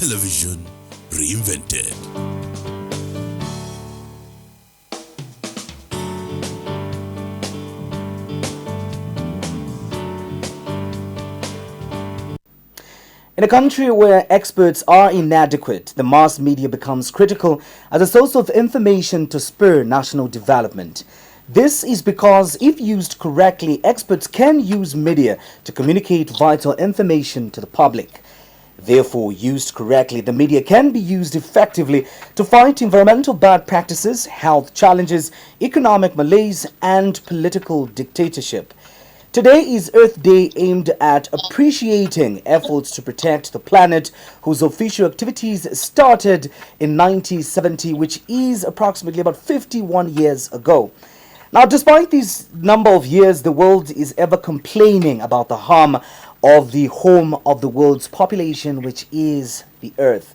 Television reinvented. In a country where experts are inadequate, the mass media becomes critical as a source of information to spur national development. This is because if used correctly, experts can use media to communicate vital information to the public. Therefore, used correctly, the media can be used effectively to fight environmental bad practices, health challenges, economic malaise, and political dictatorship. Today is Earth Day, aimed at appreciating efforts to protect the planet, whose official activities started in 1970, which is approximately about 51 years ago. Now, despite this number of years, the world is ever complaining about the harm of the home of the world's population, which is the Earth.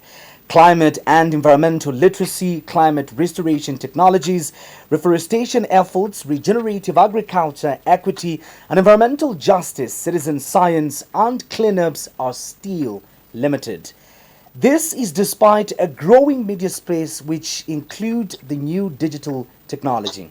Climate and environmental literacy, climate restoration technologies, reforestation efforts, regenerative agriculture, equity, and environmental justice, citizen science, and cleanups are still limited. This is despite a growing media space which include the new digital technology.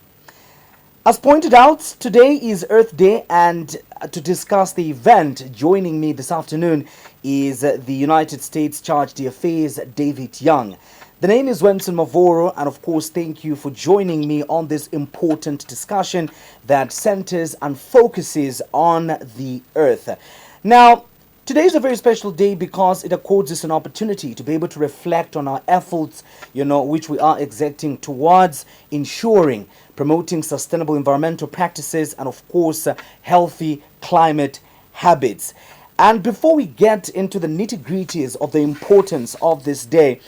As pointed out, today is Earth Day, and to discuss the event, joining me this afternoon is the United States Charge d'Affaires, David Young. The name is Wenson Mavoro, and of course, thank you for joining me on this important discussion that centers and focuses on the Earth. Now, today is a very special day because it accords us an opportunity to be able to reflect on our efforts, which we are exerting towards ensuring, promoting sustainable environmental practices and, of course, healthy climate habits. And before we get into the nitty-gritties of the importance of this day,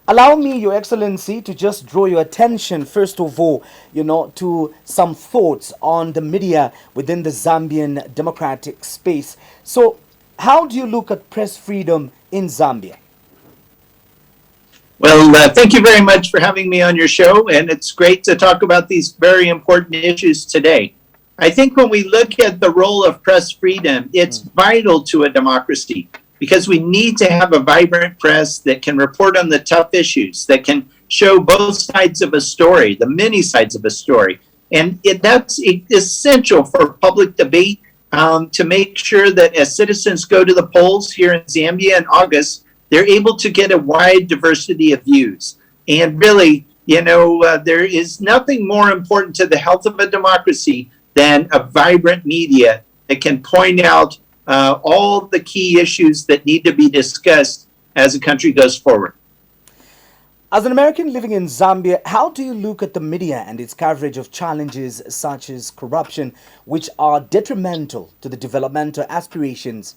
allow me, Your Excellency, to just draw your attention, first of all, to some thoughts on the media within the Zambian democratic space. So, how do you look at press freedom in Zambia? Well, thank you very much for having me on your show, and it's great to talk about these very important issues today. I think when we look at the role of press freedom, it's vital to a democracy because we need to have a vibrant press that can report on the tough issues, that can show both sides of a story, the many sides of a story. And that's essential for public debate to make sure that as citizens go to the polls here in Zambia in August, they're able to get a wide diversity of views. And really, there is nothing more important to the health of a democracy than a vibrant media that can point out all the key issues that need to be discussed as the country goes forward. As an American living in Zambia, how do you look at the media and its coverage of challenges such as corruption, which are detrimental to the developmental aspirations?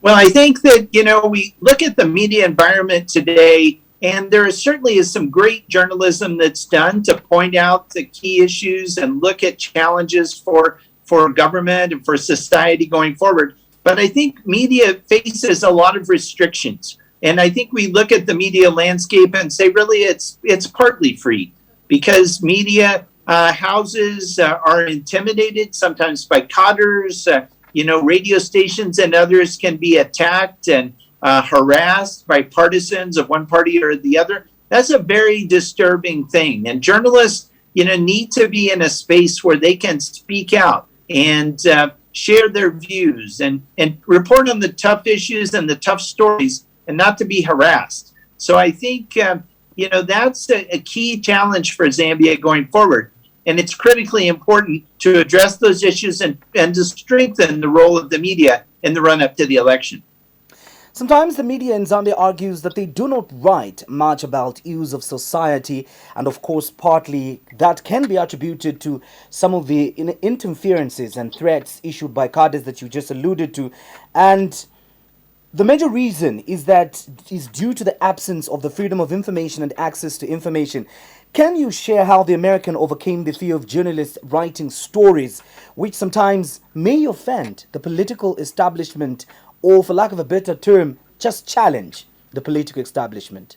Well, I think that, we look at the media environment today, and there certainly is some great journalism that's done to point out the key issues and look at challenges for government and for society going forward. But I think media faces a lot of restrictions. And I think we look at the media landscape and say, really, it's partly free because media houses are intimidated sometimes by codders. Radio stations and others can be attacked and harassed by partisans of one party or the other. That's a very disturbing thing. And journalists, need to be in a space where they can speak out and share their views and report on the tough issues and the tough stories and not to be harassed. So I think, that's a key challenge for Zambia going forward. And it's critically important to address those issues and to strengthen the role of the media in the run-up to the election. Sometimes the media in Zambia argues that they do not write much about issues of society, and of course partly that can be attributed to some of the interferences and threats issued by cadres that you just alluded to. And the major reason is due to the absence of the freedom of information and access to information. Can you share how the American overcame the fear of journalists writing stories which sometimes may offend the political establishment or, for lack of a better term, just challenge the political establishment?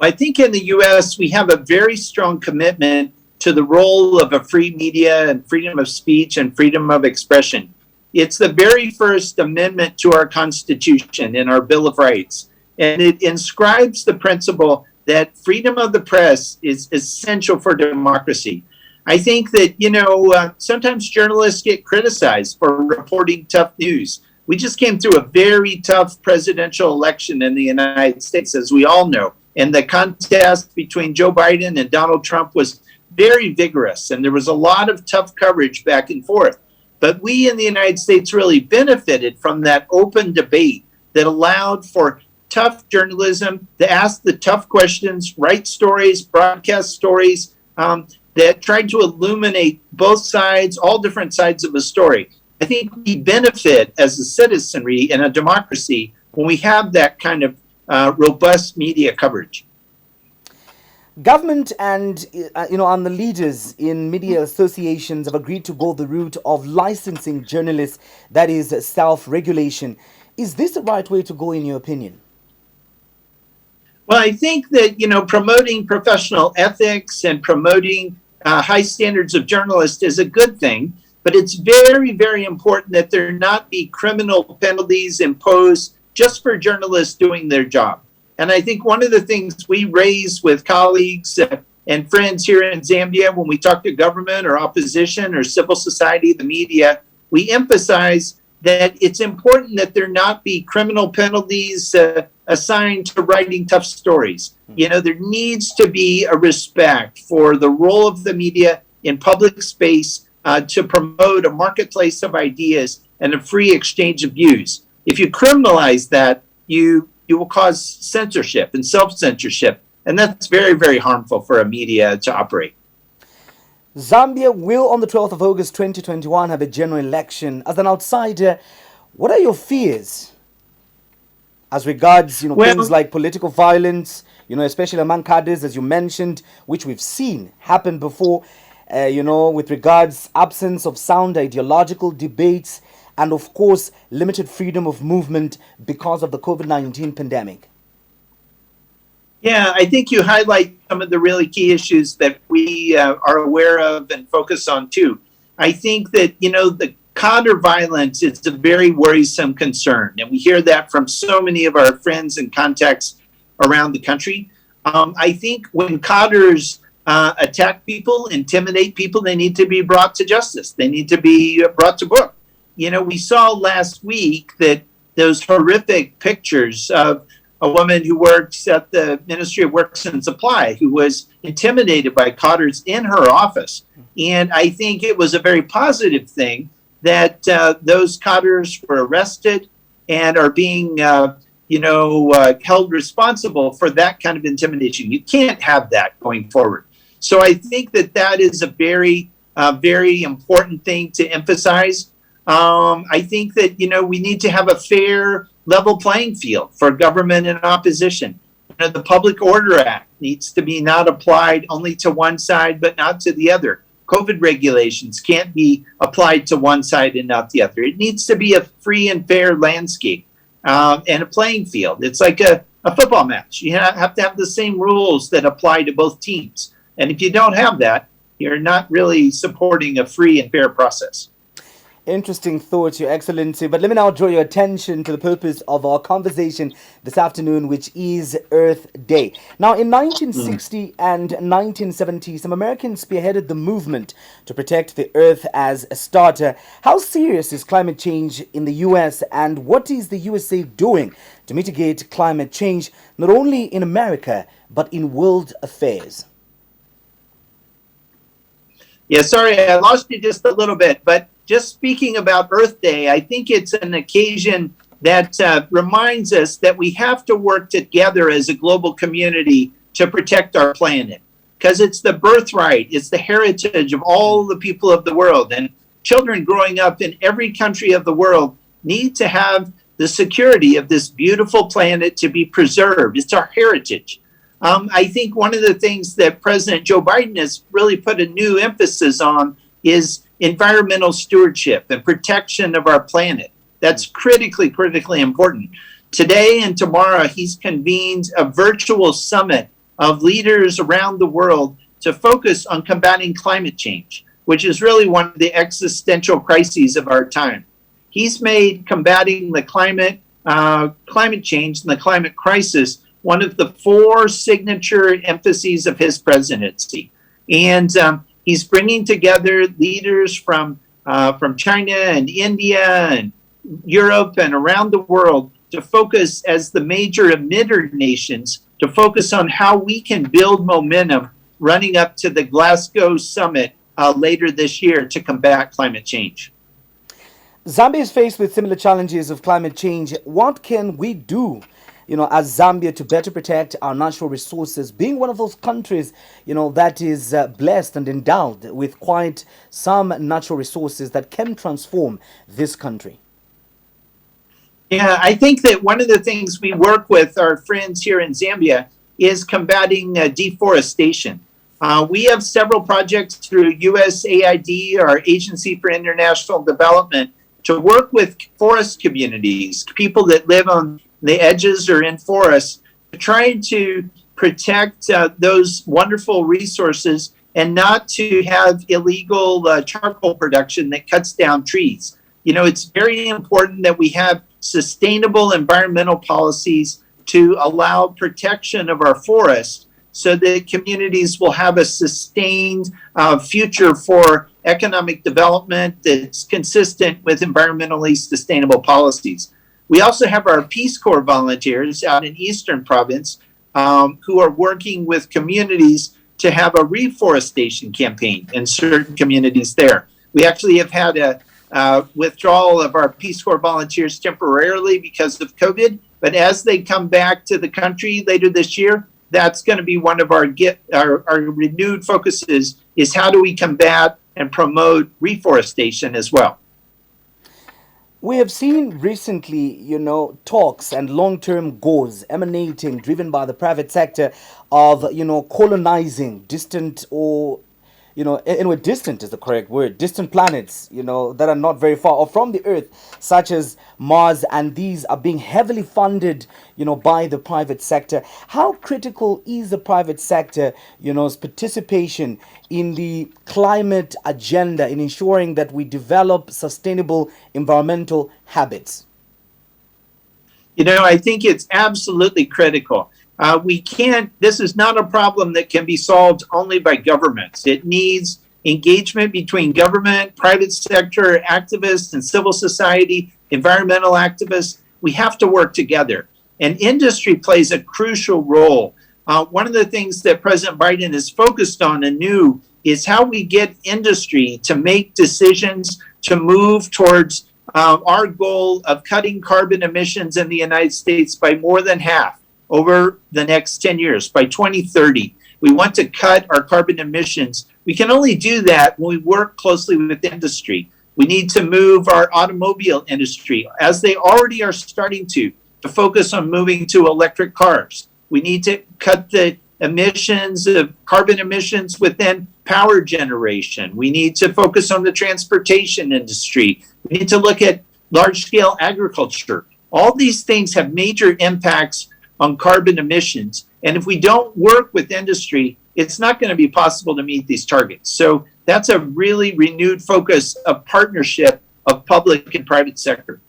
I think in the U.S. we have a very strong commitment to the role of a free media and freedom of speech and freedom of expression. It's the very first amendment to our Constitution and our Bill of Rights. And it inscribes the principle that freedom of the press is essential for democracy. I think that, sometimes journalists get criticized for reporting tough news. We just came through a very tough presidential election in the United States, as we all know. And the contest between Joe Biden and Donald Trump was very vigorous, and there was a lot of tough coverage back and forth. But we in the United States really benefited from that open debate that allowed for tough journalism to ask the tough questions, write stories, broadcast stories that tried to illuminate both sides, all different sides of a story. I think we benefit as a citizenry in a democracy when we have that kind of robust media coverage. Government and the leaders in media associations have agreed to go the route of licensing journalists, that is self-regulation. Is this the right way to go, in your opinion? Well, I think that, promoting professional ethics and promoting high standards of journalists is a good thing, but it's very, very important that there not be criminal penalties imposed just for journalists doing their job. And I think one of the things we raise with colleagues and friends here in Zambia when we talk to government or opposition or civil society, the media, we emphasize that it's important that there not be criminal penalties assigned to writing tough stories. There needs to be a respect for the role of the media in public space to promote a marketplace of ideas and a free exchange of views. If you criminalize that, you will cause censorship and self-censorship, and that's very, very harmful for a media to operate. Zambia will, on the 12th of August 2021, have a general election. As an outsider, what are your fears as regards, things like political violence, especially among cadres, as you mentioned, which we've seen happen before, with regards absence of sound ideological debates, and of course, limited freedom of movement because of the COVID-19 pandemic? Yeah, I think you highlight some of the really key issues that we are aware of and focus on too. I think that, the cadre violence is a very worrisome concern. And we hear that from so many of our friends and contacts around the country. I think when cadres attack people, intimidate people, they need to be brought to justice. They need to be brought to book. We saw last week that those horrific pictures of a woman who works at the Ministry of Works and Supply who was intimidated by cadres in her office. And I think it was a very positive thing that those cadres were arrested and are being, held responsible for that kind of intimidation. You can't have that going forward. So I think that is a very, very important thing to emphasize. I think that, we need to have a fair, level playing field for government and opposition. The Public Order Act needs to be not applied only to one side, but not to the other. COVID regulations can't be applied to one side and not the other. It needs to be a free and fair landscape and a playing field. It's like a football match. You have to have the same rules that apply to both teams. And if you don't have that, you're not really supporting a free and fair process. Interesting thoughts, Your Excellency. But let me now draw your attention to the purpose of our conversation this afternoon, which is Earth Day. Now, in 1960 and 1970, some Americans spearheaded the movement to protect the Earth as a starter. How serious is climate change in the U.S., and what is the USA doing to mitigate climate change, not only in America, but in world affairs? Yeah, sorry, I lost you just a little bit, but just speaking about Earth Day, I think it's an occasion that reminds us that we have to work together as a global community to protect our planet, because it's the birthright, it's the heritage of all the people of the world. And children growing up in every country of the world need to have the security of this beautiful planet to be preserved. It's our heritage. I think one of the things that President Joe Biden has really put a new emphasis on is environmental stewardship and protection of our planet. That's critically important. Today and tomorrow, he's convened a virtual summit of leaders around the world to focus on combating climate change, which is really one of the existential crises of our time. he's made combating the climate change and the climate crisis one of the 4 signature emphases of his presidency. And he's bringing together leaders from China and India and Europe and around the world to focus as the major emitter nations, to focus on how we can build momentum running up to the Glasgow summit later this year to combat climate change. Zambia is faced with similar challenges of climate change. What can we do, as Zambia to better protect our natural resources, being one of those countries, that is blessed and endowed with quite some natural resources that can transform this country? Yeah, I think that one of the things we work with our friends here in Zambia is combating deforestation. We have several projects through USAID, our Agency for International Development, to work with forest communities, people that live on the edges or in forests, trying to protect those wonderful resources and not to have illegal charcoal production that cuts down trees. It's very important that we have sustainable environmental policies to allow protection of our forests so that communities will have a sustained future for economic development that's consistent with environmentally sustainable policies. We also have our Peace Corps volunteers out in Eastern Province who are working with communities to have a reforestation campaign in certain communities there. We actually have had a withdrawal of our Peace Corps volunteers temporarily because of COVID, but as they come back to the country later this year, that's going to be one of our renewed focuses, is how do we combat and promote reforestation as well. We have seen recently, talks and long-term goals emanating, driven by the private sector of, colonizing distant or anyway, distant is the correct word, distant planets, that are not very far off from the Earth, such as Mars, and these are being heavily funded, by the private sector. How critical is the private sector, participation in the climate agenda, in ensuring that we develop sustainable environmental habits? I think it's absolutely critical. This is not a problem that can be solved only by governments. It needs engagement between government, private sector, activists, and civil society, environmental activists. We have to work together. And industry plays a crucial role. One of the things that President Biden is focused on anew is how we get industry to make decisions to move towards our goal of cutting carbon emissions in the United States by more than half over the next 10 years. By 2030, we want to cut our carbon emissions. We can only do that when we work closely with industry. We need to move our automobile industry, as they already are starting to focus on moving to electric cars. We need to cut the emissions of carbon emissions within power generation. We need to focus on the transportation industry. We need to look at large-scale agriculture. All these things have major impacts on carbon emissions. And if we don't work with industry, it's not going to be possible to meet these targets. So that's a really renewed focus of partnership of public and private sector.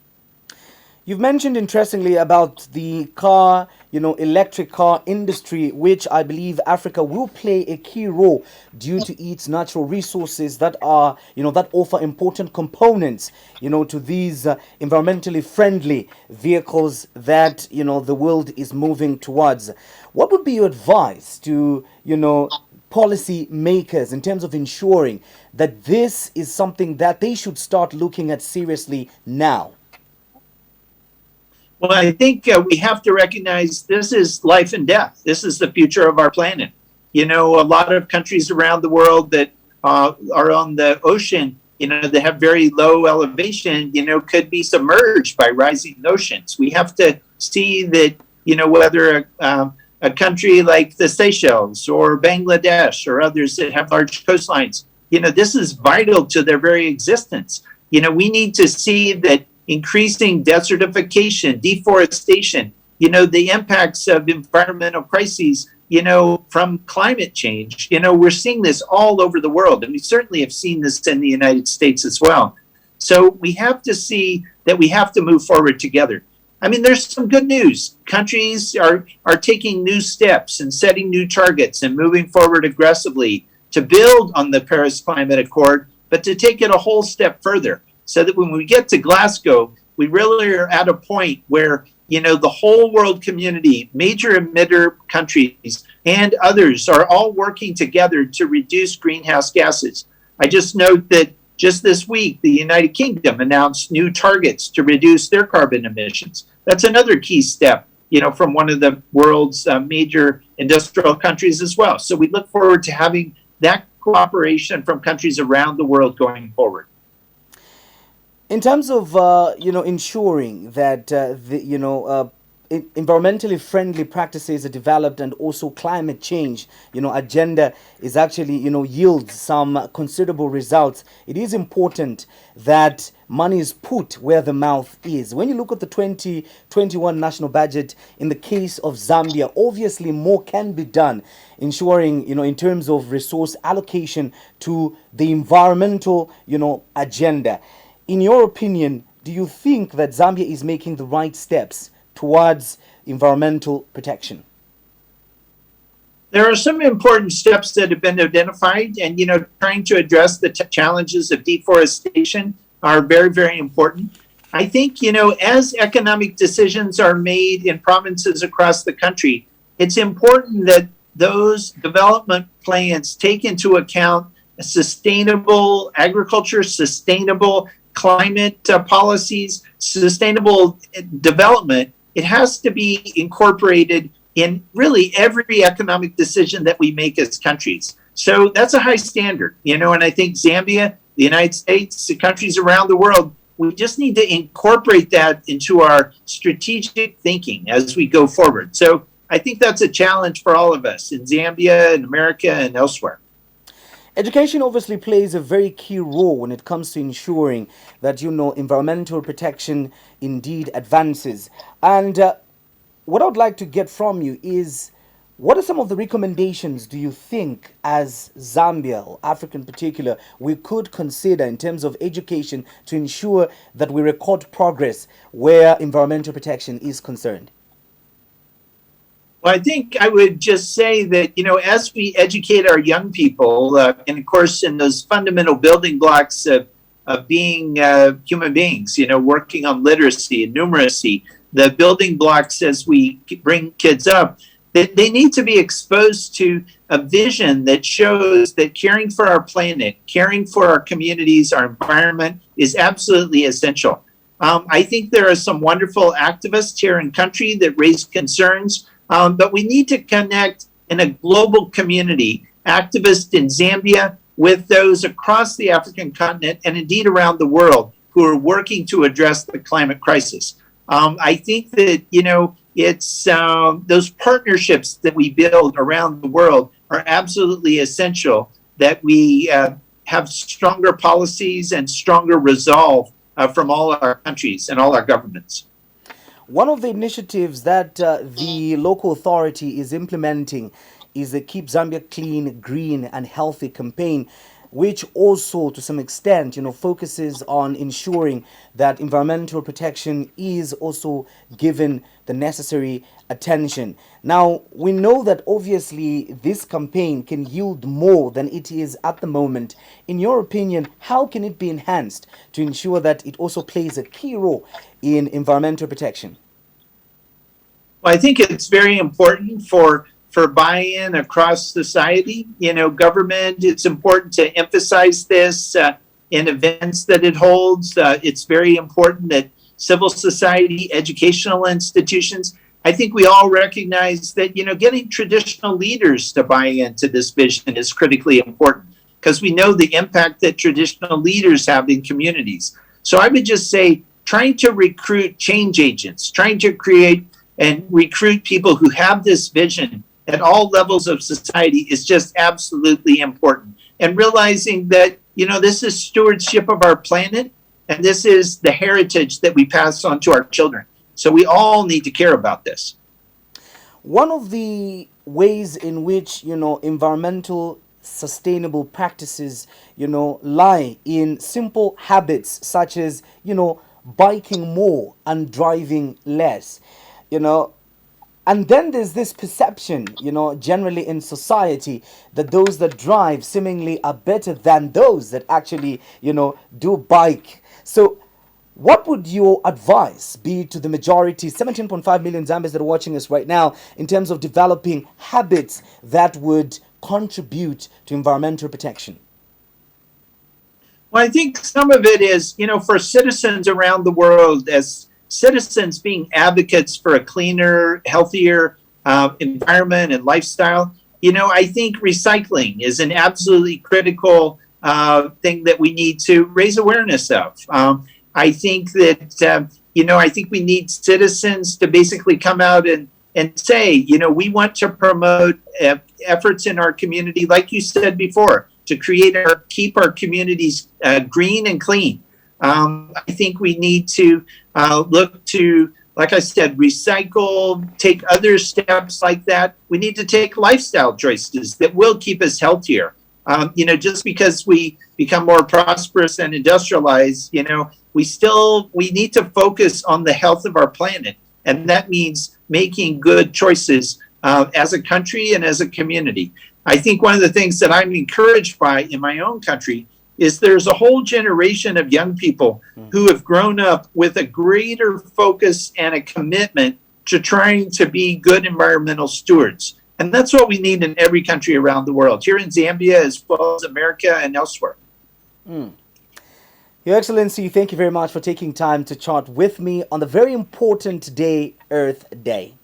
You've mentioned interestingly about the car, electric car industry, which I believe Africa will play a key role due to its natural resources that are, that offer important components, to these environmentally friendly vehicles that, the world is moving towards. What would be your advice to, policy makers in terms of ensuring that this is something that they should start looking at seriously now? Well, I think we have to recognize this is life and death. This is the future of our planet. A lot of countries around the world that are on the ocean, that have very low elevation, could be submerged by rising oceans. We have to see that, whether a country like the Seychelles or Bangladesh or others that have large coastlines, this is vital to their very existence. We need to see that increasing desertification, deforestation, the impacts of environmental crises, from climate change. We're seeing this all over the world, and we certainly have seen this in the United States as well. So we have to see that we have to move forward together. I mean, there's some good news. Countries are taking new steps and setting new targets and moving forward aggressively to build on the Paris Climate Accord, but to take it a whole step further so that when we get to Glasgow, we really are at a point where, the whole world community, major emitter countries, and others are all working together to reduce greenhouse gases. I just note that just this week, the United Kingdom announced new targets to reduce their carbon emissions. That's another key step, from one of the world's major industrial countries as well. So we look forward to having that cooperation from countries around the world going forward. In terms of ensuring that environmentally friendly practices are developed, and also climate change agenda is actually yields some considerable results, it is important that money is put where the mouth is. When you look at the 2021 national budget, in the case of Zambia, obviously more can be done, ensuring in terms of resource allocation to the environmental agenda. In your opinion, do you think that Zambia is making the right steps towards environmental protection? There are some important steps that have been identified, and trying to address the challenges of deforestation are very, very important. I think as economic decisions are made in provinces across the country, it's important that those development plans take into account sustainable agriculture, sustainable climate policies, sustainable development. It has to be incorporated in really every economic decision that we make as countries. So that's a high standard, and I think Zambia, the United States, the countries around the world, we just need to incorporate that into our strategic thinking as we go forward. So I think that's a challenge for all of us in Zambia, in America, and elsewhere. Education obviously plays a very key role when it comes to ensuring that environmental protection indeed advances. And what I would like to get from you is, what are some of the recommendations do you think, as Zambia, or Africa in particular, we could consider in terms of education to ensure that we record progress where environmental protection is concerned? Well, I think I would just say that, as we educate our young people, and of course, in those fundamental building blocks of being human beings, working on literacy and numeracy, the building blocks as we bring kids up, they need to be exposed to a vision that shows that caring for our planet, caring for our communities, our environment is absolutely essential. I think there are some wonderful activists here in country that raise concerns. But we need to connect in a global community, activists in Zambia with those across the African continent and indeed around the world who are working to address the climate crisis. I think that, it's those partnerships that we build around the world are absolutely essential, that we have stronger policies and stronger resolve from all our countries and all our governments. One of the initiatives that the local authority is implementing is the Keep Zambia Clean, Green and Healthy campaign, which also to some extent, focuses on ensuring that environmental protection is also given the necessary attention. Now, we know that obviously this campaign can yield more than it is at the moment. In your opinion, how can it be enhanced to ensure that it also plays a key role in environmental protection? Well, I think it's very important for buy-in across society. Government, it's important to emphasize this in events that it holds. It's very important that civil society, educational institutions, I think we all recognize that, getting traditional leaders to buy into this vision is critically important, because we know the impact that traditional leaders have in communities. So I would just say, trying to recruit change agents, trying to create and recruit people who have this vision at all levels of society is just absolutely important. And realizing that, this is stewardship of our planet, and this is the heritage that we pass on to our children. So we all need to care about this. One of the ways in which, environmental sustainable practices, lie in simple habits such as, biking more and driving less, you know. And then there's this perception, generally in society that those that drive seemingly are better than those that actually, do bike. So what would your advice be to the majority, 17.5 million Zambians that are watching us right now, in terms of developing habits that would contribute to environmental protection? Well, I think some of it is, for citizens around the world, as citizens being advocates for a cleaner, healthier environment and lifestyle, I think recycling is an absolutely critical thing that we need to raise awareness of. I think that, I think we need citizens to basically come out and say, we want to promote efforts in our community, like you said before, to keep our communities green and clean. I think we need to look to, like I said, recycle, take other steps like that. We need to take lifestyle choices that will keep us healthier. Just because we become more prosperous and industrialized, we need to focus on the health of our planet. And that means making good choices as a country and as a community. I think one of the things that I'm encouraged by in my own country is there's a whole generation of young people who have grown up with a greater focus and a commitment to trying to be good environmental stewards. And that's what we need in every country around the world, here in Zambia as well as America and elsewhere. Your Excellency, thank you very much for taking time to chat with me on the very important day, Earth Day.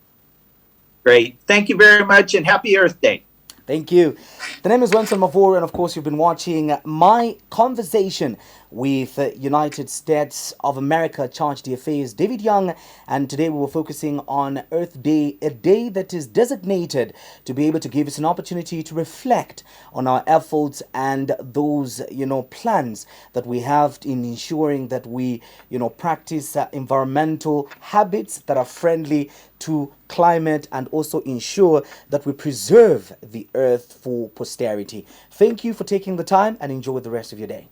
Great. Thank you very much, and happy Earth Day. Thank you. The name is Wenson Mavor, and of course you've been watching my conversation with United States of America Charge d'Affaires David Young, and today we were focusing on Earth Day, a day that is designated to be able to give us an opportunity to reflect on our efforts and those, plans that we have in ensuring that we, practice environmental habits that are friendly to climate and also ensure that we preserve the earth for posterity. Thank you for taking the time and enjoy the rest of your day.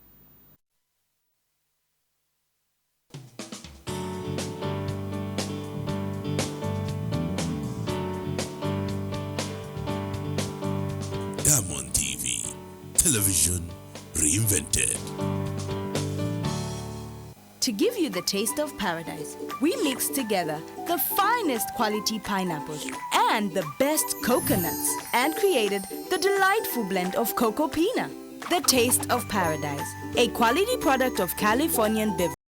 Diamond TV, television reinvented. To give you the taste of paradise, we mix together the finest quality pineapples and the best coconuts and created the delightful blend of cocoa pina. The taste of paradise, a quality product of Californian beverage.